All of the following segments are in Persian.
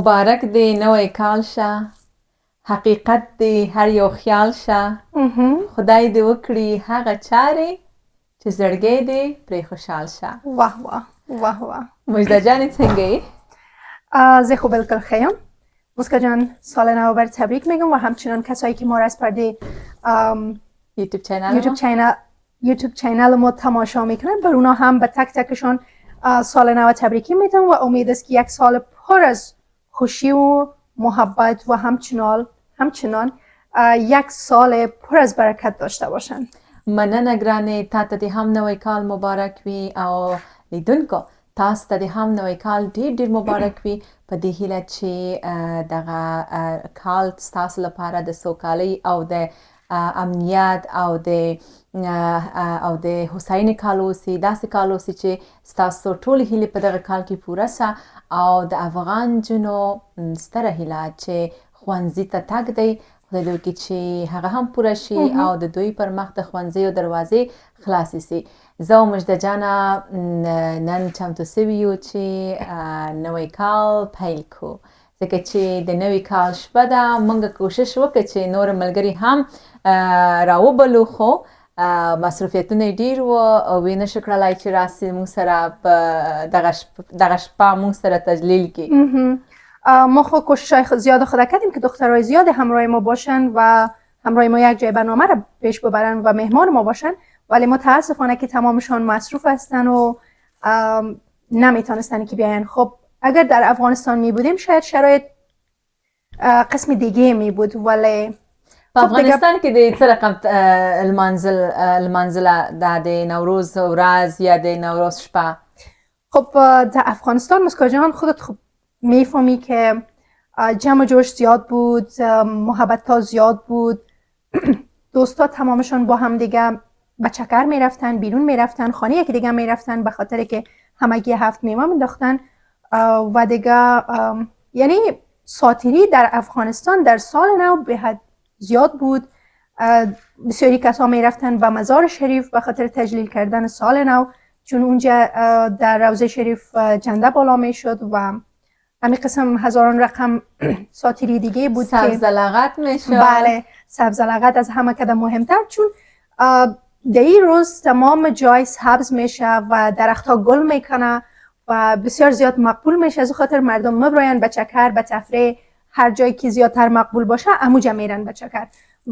مبارک دی نوی کال شه، حقیقت دی هر یو خیال شه. خدای دی وکړي هغه چارې چې زړګی دی پرې خوشحال شه. واه واه واه واه. مجده جانی څنګه یی؟ زه خو بالکل خیم. مسکا جان سال نو بر تبریک میگم و همچنان کسایی که ما را از پرده یوتیوب چینل ما تماشا میکنن بر اونا هم به تک تکشان سال نو تبریکی میدم و امید است که یک سال پر از خوشی و محبت و همچنان یک سال پر از برکت داشته باشن. مننه ګرانې، تا ته د هم نوی کال مبارک وي او لیدونکو تاسو ته د هم نوی کال ډیر ډیر مبارک وي په دې هیله چې دغه کال ستاسو لپاره د سوکالۍ او د امنیت او د هوساینې کال اوسي، داسې کال اوسي چې ستاسو ټولې هیلې په دغه کال کې پوره سه. او د افغان جنو ستره هیله چې ښوونځي ته تګ دی، خدای دې وکړي چې هغه هم پوره شي او د دوی پر مخ د ښوونځیو دروازې خلاصې سي. زه او مجده جانه نن چمتو سوي یو چې نوی کال پیل کړو، ځکه چې د نوي کال شپه ده. موږ کوشش وکړو چې نور ملګري هم راوبلو، خو مصروفیتونه ډیر و او وی نشو کړلی چې راسي موږ سره په دغه شپه موږ سره تجلیل کړي. ما خود کوشش زیاد خود کردیم که دخترای زیاد همراه ما باشن و همراه ما یک جای برنامه رو پیش ببرن و مهمان ما باشن، ولی متاسفانه که تمامشان مصروف هستن و نمیتونستن که بیاین. خب اگر در افغانستان می بودیم شاید شرایط قسم دیگه می بود، ولی په افغانستان کې د څه رقم المنزله د نوروز ورځ یا د نوروز شپه؟ خب در افغانستان مسکا جان خودت خب میفهمی که جمع جوش زیاد بود، محبت ها زیاد بود، دوستا تمامشان با هم دیگه به چکر میرفتن، بیرون میرفتن، خانه یکی دیگه میرفتن به خاطر که همگی هفت میوه مینداختن و دیگه یعنی ساتیری در افغانستان در سال نو به حد زیاد بود. بسیاری کسا میرفتن به مزار شریف به خاطر تجلیل کردن سال نو، چون اونجا در روضه شریف جنده بالا میشد و همین قسم هزاران رقم ساتیری دیگه بود که سبز لغت میشد. بله، سبز لغت از همه کده مهمتر، چون در این روز تمام جای سبز میشه و درختها گل میکنه و بسیار زیاد مقبول میشه. از خاطر مردم مبراین به چکر، به تفریح، هر جایی که زیادتر مقبول باشه اموجا میرن به چکر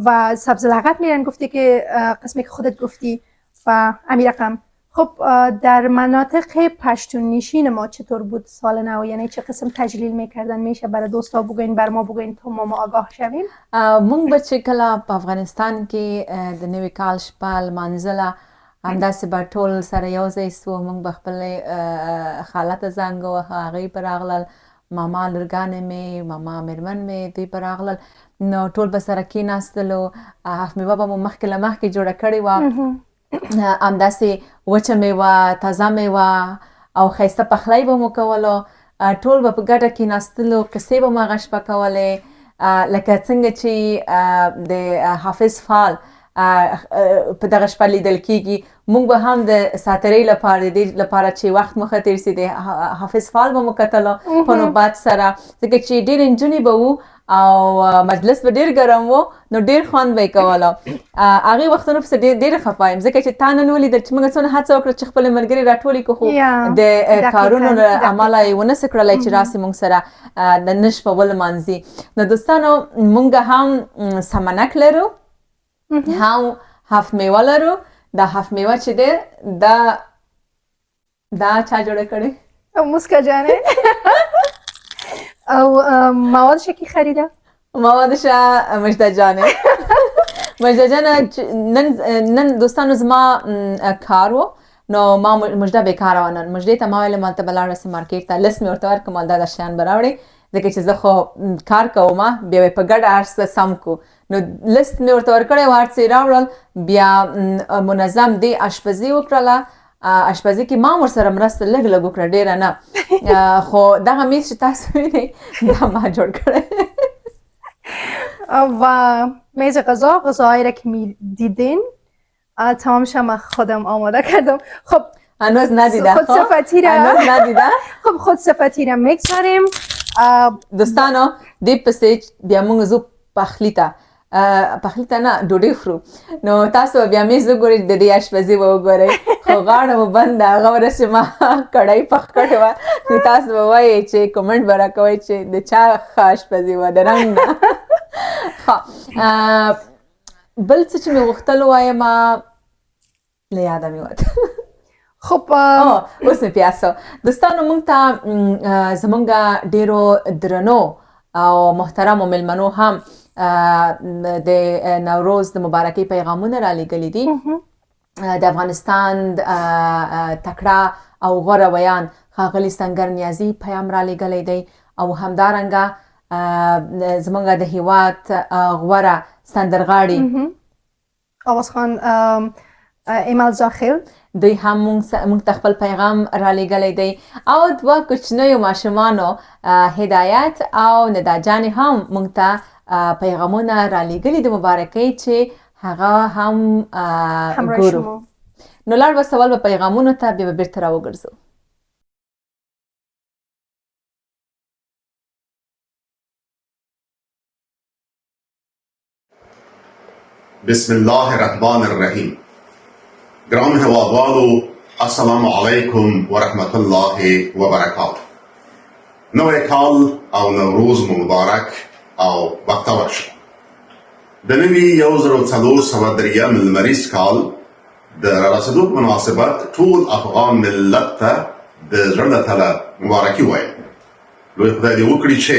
و سبز لغت میرن. گفتی که قسمی که خودت گفتی و امیر رقم. خب در مناطق پشتون نشین ما چطور بود سال نو؟ یعنی چه قسم تجلیل میکردن؟ میشه برای دوستا بگوین، بر ما بگوین تا ما آگاه شویم. مونږ به چې کله په افغانستان کې د نوي کال شپه لمانځله همداسې به ټول سره یو ځای سو. مونږ به خپلې خاله ته زنګ ووهه، هغوی به راغلل، ماما لورګانې مې، ماما مېرمن مې، دوی به راغلل، نو ټول به سره کېناستلو. هفت میوه به مو مخکې له مخکې جوړه کړې وه، همداسې وچه میوه، تازه میوه او ښایسته پخلی به مو کولو. ټول به په ګډه کېناستلو، قصې به مو هغه شپه کولې، لکه څنګه چې د حافظ فال په دغه شپه لیدل کېږي. موږ به هم د ساترۍ لپاره د دې لپاره چې وخت مو ښه تېر سي د حافظ فال به مو کتلو په نوبت سره، ځکه چې ډېرې نجونې به وو او مجلس به ډېر ګرم و، نو ډېر خوند به یې کولو. هغې وختونو پسې ډېره خفه یم، ځکه چې تا نن ولیدل چې موږ څونه هڅه وکړه چې خپلې ملګرې راټولې کړو، خو د کارونو له امله یې ونسو کړلی چې راسې موږ سره د نن شپه ولمانځي. نو دوستانو، موږ هم سمنک لرو، هم هفت میوه لرو. دا هفت میوه چې دی دا چا جوړه کړې؟ مسکا جانه. او موادش کی خریده؟ موادش مجده جانه. مجده جانه نن دوستانو زما کار و، نو ما مجده بیکاره و نن. مجده ته ما ویل مالته به لاړ رسې مارکیټ ته، لست مې ورته ورکړم مال دا شیان به راوړې، ځکه چې زه خو کار کوم، بیا به په ګډه هر څه سم کړو. نو لست مې ورته ورکړی و، هر څه یې راوړل، بیا منظم دې اشپزي وکړله. اشپزي کې ما ورسره مرسته لږ لږ وکړه، ډېره نه، خو دغه میز چې تاسو وینئ دا ما جوړ کړی. و میز غذاهایی را که می دیدین تمامش هم خودم آماده کردم. خب هنوز ندیده. خود صفتی را هنوز ندیده. خب خود صفتی را میگذاریم. دوستانو دې پسې بیا موږ زو پخلی ته نه ډوډۍ خورو نو تاسو بیا میز وګورئ د دې اشپزي وګورئ خو غاړه مو بنده هغه ورځ چې ما کړای پخ کړې وه نو تاسو به وایئ چې کومنټ به راکوئ چې د چا ښه اشپزي وه د رنګ نه بل څه چې مې غوښتل ووایم له یاده مې ووت خب اوس مې پیاسو دوستانو موږ ته زمونږ ډېرو درنو او محترمو مېلمنو هم د نوروز د مبارکۍ پیغامونه رالیږلي دي د افغانستان تکړه او غوره ویان ښاغلي سنگر نیازي پیام رالیږلی دی او همدارنګه زمونږ د هیواد غوره سندرغاړي آواز خان ایمل زاخیل دوی هم موږ ته خپل پیغام رالیږلی دی او دوه کوچنیو ماشومانو هدایت او ندا جانې هم موږ ته پیغامونه رالیږلي د مبارکۍ چې هغه هم ګورو نو لاړ به سوال به پیغامونو ته بیا به بیرته راوګرځو بسم الله الرحمن الرحیم گران هوادوالو السلام علیکم و رحمت الله و برکاته نوی کال او نوروز مبارک او بختور شو د نوي 1403 لمریز کال د رارسېدو په مناسبت ټول افغان ملت ته د زړه له تله مبارکي وایم لوی خدای دې وکړي چې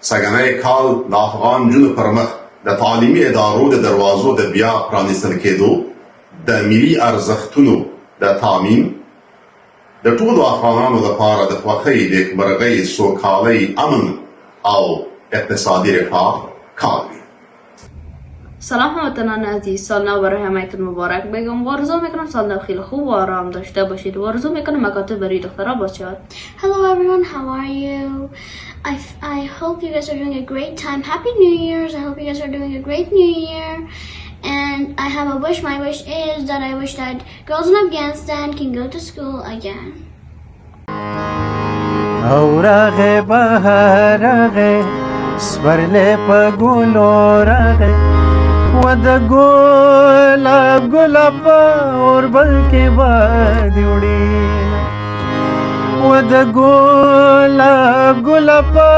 سږنی کال د افغان نجونو پر مخ د تعلیمي ادارو د دروازو د بیا پرانیستل کېدو د ملي ارزښتونو د تامین د ټولو افغانانو لپاره د خوښۍ نیکمرغۍ سوکالۍ امن او اقتصادی رفاه کال وي سلام هموطنان عزیز سال نو برای همه‌تون مبارک بگم و آرزو میکنم سال نو خیلی خوب و آرام داشته باشید و آرزو میکنم مکاتب برای دخترها باشد. Hello everyone, how are you? I hope you guys are doing a great time. Happy New Year's. I hope you guys are doing a great New Year. And I have a wish. My wish is that I wish that girls in Afghanistan can go to school again. اورغه بهرغه سپرلې په ګلو رغه و د ګل په اوربل کې باندې وړي و د ګل په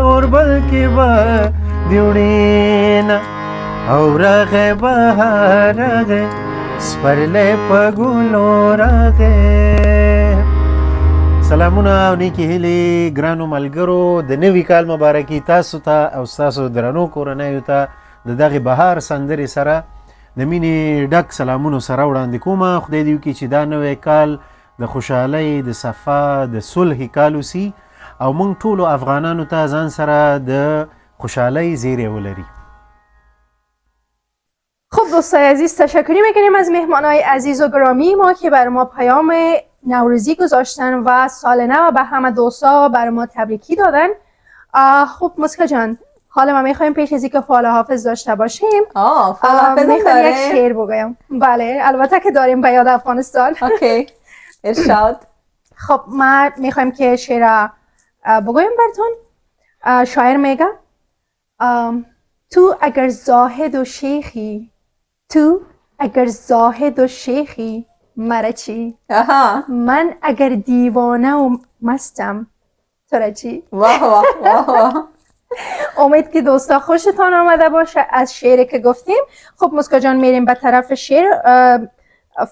اوربل کې باندې وړي اورغه بهرغه سپرلې په ګلو رغه سلامونه او نیکی هیلې ګرانو ملګرو د نوي کال مبارکي تاسو ته او ستاسو درنو کورنیو ته د دغې بهار سندرې سره د مینې ډک سلامونو سره وړاندې کومه خدای دې وکړي چې دا نوی کال د خوشحالۍ د صفا د صلح کال وسي او موږ ټولو افغانانو ته ځان سره د خوشحالۍ زیری ولري خب دوستای عزیز تشکری میکنیم از مهمانای عزیز و گرامی ما که بر ما پیام نوروزی گذاشتن و سال نو به همه دوستا بر ما تبریکی دادن. خب مسکا جان حالا ما میخوایم پیش از اینکه فال حافظ داشته باشیم فال حافظ میخوایم یک شعر بگویم. بله البته که داریم به یاد افغانستان. اوکی ارشاد. خب ما میخوایم که شعر بگویم براتون. شاعر میگه تو اگر زاهد و شیخی تو اگر زاهد و شیخی مرا چی؟ من اگر دیوانه و مستم تو را چی؟ واه واه واه. امید که دوستا خوشتان آمده باشه از شعری که گفتیم. خب مسکا جان میریم به طرف شعر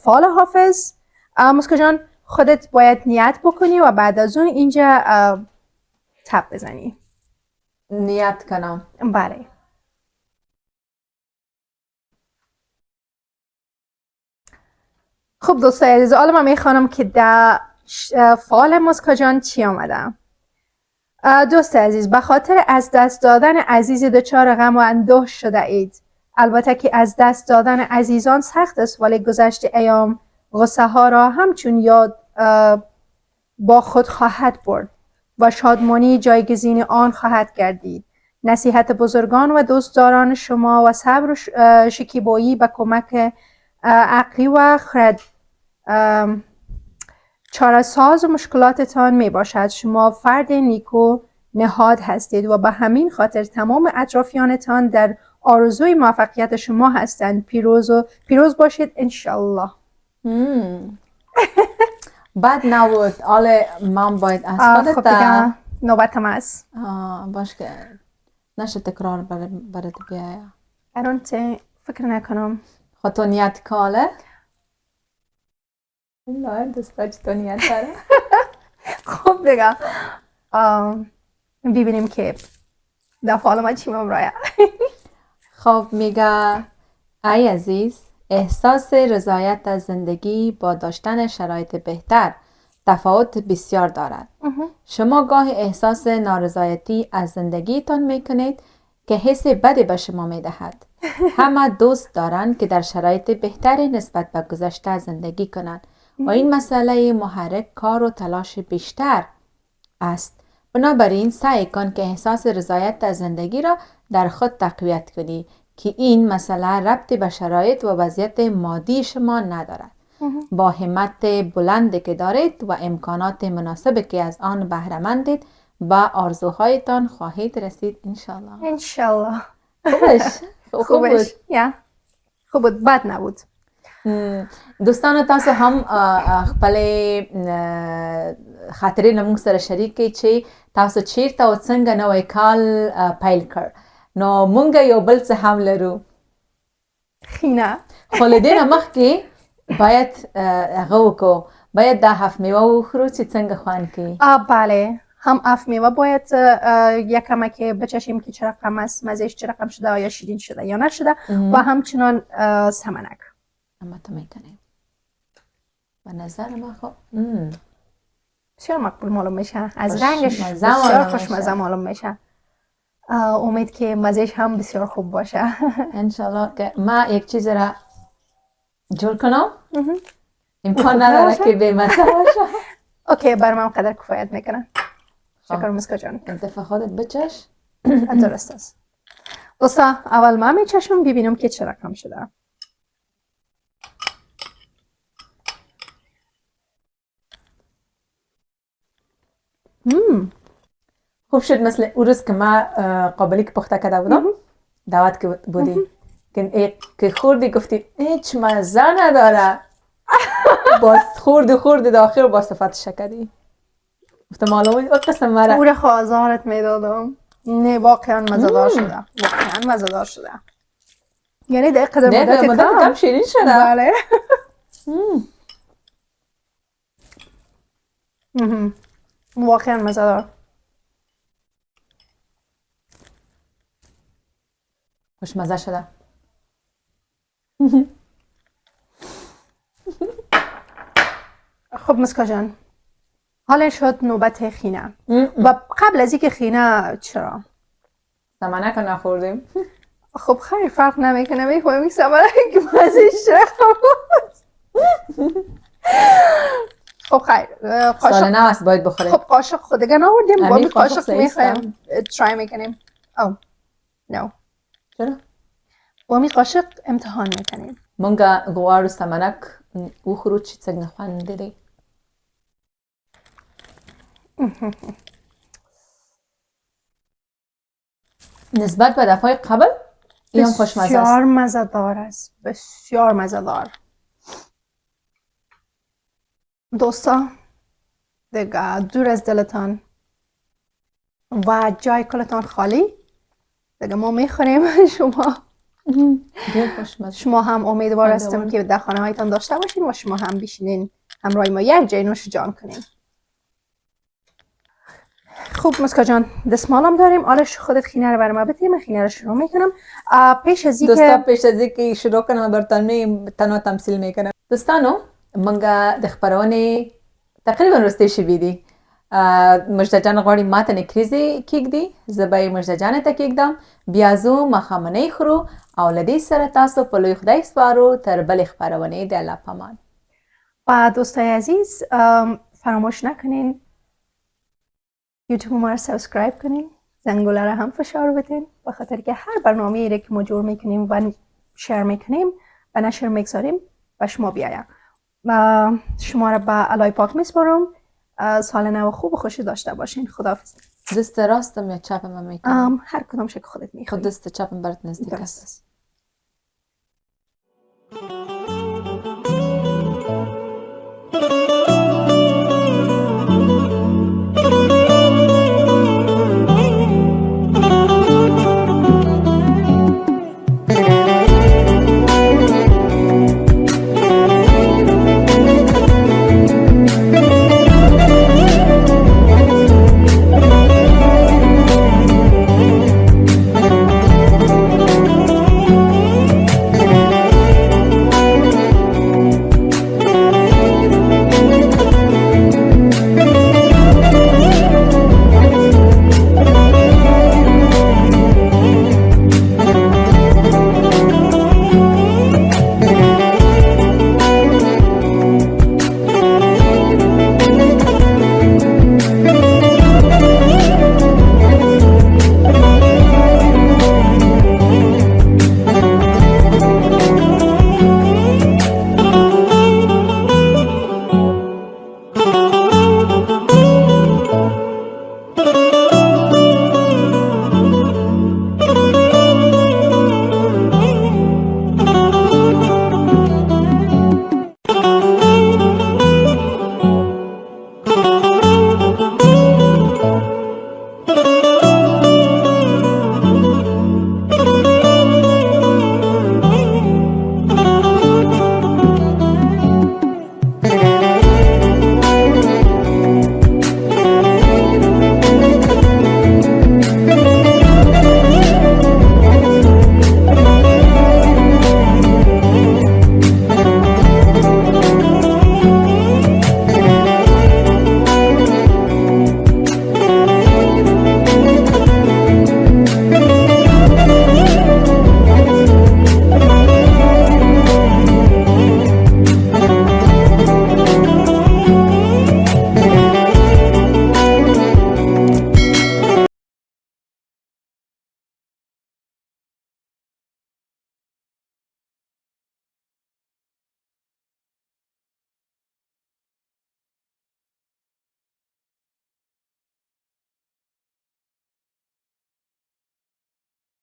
فال حافظ. مسکا جان خودت باید نیت بکنی و بعد از اون اینجا تپ بزنی. نیت کنم. بله. خب دوستای عزیز حالا من میخوانم که در فال مسکا جان چی آمده. دوست عزیز به خاطر از دست دادن عزیز دچار غم و اندوه شده اید. البته که از دست دادن عزیزان سخت است ولی گذشت ایام غصه ها را همچون یاد با خود خواهد برد و شادمانی جایگزین آن خواهد گردید. نصیحت بزرگان و دوستداران شما و صبر و شکیبایی به کمک عقلی و خرد چاره ساز و مشکلاتتان می باشد. شما فرد نیکو نهاد هستید و به همین خاطر تمام اطرافیانتان در آرزوی موفقیت شما هستند. پیروز باشید انشالله. بد نبود. حالا من باید از خب خودت دیگه نوبتم است. باش که نشه تکرار برات بیایا. فکر نکنم. خود تو نیت کاله؟ الله دوستا تو نیت داره. خب دیگه ببینیم که دفعه ما چی ممرایه. خب میگه ای عزیز، احساس رضایت از زندگی با داشتن شرایط بهتر تفاوت بسیار دارد. شما گاه احساس نارضایتی از زندگیتان میکنید که حس بدی به شما میدهد. همه دوست دارند که در شرایط بهتری نسبت به گذشته زندگی کنند و این مسئله محرک کار و تلاش بیشتر است. بنابراین سعی کن که احساس رضایت از زندگی را در خود تقویت کنی که این مسئله ربطی به شرایط و وضعیت مادی شما ندارد. با همت بلندی که دارید و امکانات مناسبی که از آن بهره مندید به آرزوهایتان خواهید رسید انشالله. انشالله. خوب بود. خوب بود. بد نبود. دوستان تاسو هم خپل خاطرې نمونږ سره شریکې چې تاسو چیرته او څنګه نوی کال پیل کړ. نو مونږ یو بل څه هم لرو. خینه. خو له دې نه مخکې باید هغه وکړو، باید دا هفت میوه وخورو چې څنګه خوند کوي. بله، هم هفت میوه باید یک کمک بچشیم که چه رقم است، مزهش چه رقم شده، آیا شیرین شده یا نشده و همچنان سمنک. اما تو میکنیم به نظر من خب بسیار مقبول معلوم میشه، از رنگش بسیار خوشمزه معلوم میشه. امید که مزهش هم بسیار خوب باشه. انشالله. که ما یک چیز را جور کنم امکان نداره که به مزه باشه. اوکی، بر من قدر کفایت میکنه. شکر مسکا جان. دفعه خودت بچش. درست است. دوستا اول من میچشم ببینم که چه رقم شده. خوب شد. مثل اون روز که ما قابلی که پخته کرده بودم دعوت که بودی که خوردی گفتی هیچ مزه نداره. باز خوردی داخل با صفت شکری. گفتم معلومه قسم مرا پور خوازارت میدادم. نه واقعا مزه‌دار شده. واقعا مزه‌دار شده. یعنی در قدر مدت کم شیرین شده. بله. واقعا مزه‌دار. خوشمزه شده. خب مسکا جان، حالا شد نوبت خینه. و قبل از اینکه خینه چرا؟ سمنک رو نخوردیم. خب خیلی فرق نمیکنه. میخوایم سمنک که مزهش چرا خب خیر. سال نو است باید بخوریم. خب قاشق خودگه ناوردیم. با قاشق میخوایم ترای میکنیم. نو. چرا؟ با می قاشق امتحان میکنیم. منگا گوارو سمنک او خروج چی څنګه خوند دی. نسبت به دفعه قبل این هم خوشمزه است. بسیار مزه‌دار است. بسیار مزه‌دار. دوستا دیگه دور از دلتان و جای کلتان خالی دیگه ما میخوریم. شما هم امیدوار هستم که در خانه هایتان داشته باشین و شما هم بشینین همراه ما یک جای نوش جان کنین. خوب مسکا جان، دستمالم داریم. آرش خودت خینه رو برای ما بده. من خینه رو شروع میکنم. پیش از اینکه شروع کنم برتان تنها تمثیل میکنم. دوستانو منگا د خبرونه تقریبا رسته شویدی. مجده جان غواړي ماته نکریزې کېږدي، زه به یې مجده جانې ته کېږدم، بیا ځو ماښامنۍ خورو او له دې سره تاسو په لوی خدای سپارو تر بلې خپرونې د الله پامان. و دوستای عزیز فراموش نکنین یوتیوب ما رو سابسکرایب کنین، زنگوله رو هم فشار بدین به خاطر که هر برنامه‌ای رو که ما جور میکنیم و شیر میکنیم و نشر میگذاریم و شما بیاید. شما رو به الای پاک میسپارم. سال نو خوب و خوشی داشته باشین. خداحافظ. دست راستم یا چپم هم میکنم؟ هر کدام که خودت خود میخوای. دست چپم برات نزدیک درست است. است.